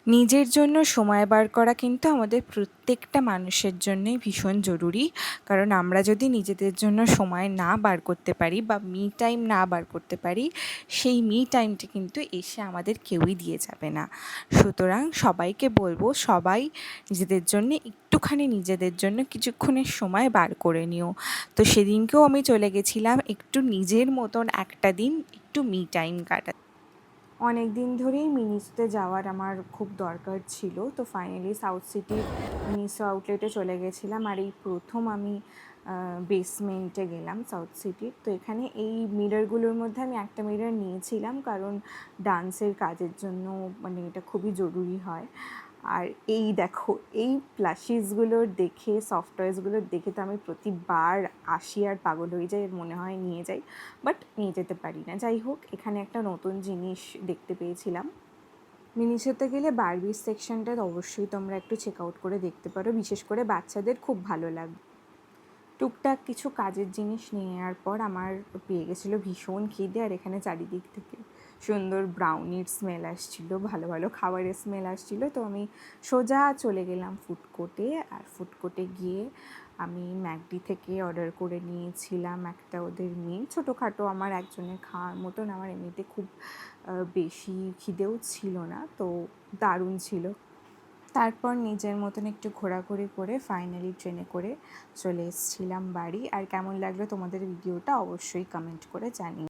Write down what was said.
নিজের জন্য সময় বার করা কিন্তু আমাদের প্রত্যেকটা মানুষের জন্যই ভীষণ জরুরি। কারণ আমরা যদি নিজেদের জন্য সময় না বার করতে পারি বা মি টাইম না বার করতে পারি, সেই মি টাইমটা কিন্তু এসে আমাদের কেউই দিয়ে যাবে না। সুতরাং সবাইকে বলবো, সবাই নিজেদের জন্য কিছুক্ষণের সময় বার করে নিও। তো সেদিনকেও আমি চলে গেছিলাম একটু নিজের মতন একটা দিন একটু মি টাইম কাটাতে। অনেক দিন ধরেই মিনিসোতে যাওয়ার আমার খুব দরকার ছিল, তো ফাইনালি সাউথ সিটির মিনিসো আউটলেটে চলে গেছিলাম। আর এই প্রথম আমি বেসমেন্টে গেলাম সাউথ সিটির। তো এখানে এই মিররগুলোর মধ্যে আমি একটা মিরর নিয়েছিলাম, কারণ ডান্সের কাজের জন্য মানে এটা খুবই জরুরি হয়। আর এই দেখো, এই প্লাশিসগুলোর দেখে, সফট টয়েসগুলোর দেখে তো আমি প্রতিবার আসি আর পাগল হয়ে যাই, আর মনে হয় নিয়ে যাই, বাট নিয়ে যেতে পারি না। যাই হোক, এখানে একটা নতুন জিনিস দেখতে পেয়েছিলাম। মিনিসোতে গেলে বারবির সেকশনটা অবশ্যই তোমরা একটু চেক আউট করে দেখতে পারো, বিশেষ করে বাচ্চাদের খুব ভালো লাগবে। টুকটাক কিছু কাজের জিনিস নিয়ে নেওয়ার পর আমার পেয়ে গেছিলো ভীষণ খিদে, আর এখানে চারিদিক থেকে সুন্দর ব্রাউনির স্মেল আসছিলো, ভালো ভালো খাবারের স্মেল আসছিলো। তো আমি সোজা চলে গেলাম ফুড কোর্টে। আর ফুড কোর্টে গিয়ে আমি ম্যাকডি থেকে অর্ডার করে নিয়েছিলাম একটা ওদের মিল, ছোটোখাটো আমার একজনের খাওয়ার মতন। আমার এমনিতে খুব বেশি খিদেও ছিল না, তো দারুণ ছিল। তারপর নিজের মতন একটু ঘোরাঘুরি করে ফাইনালি ট্রেনে করে চলে এসেছিলাম বাড়ি। আর কেমন লাগলো তোমাদের ভিডিওটা অবশ্যই কমেন্ট করে জানিও।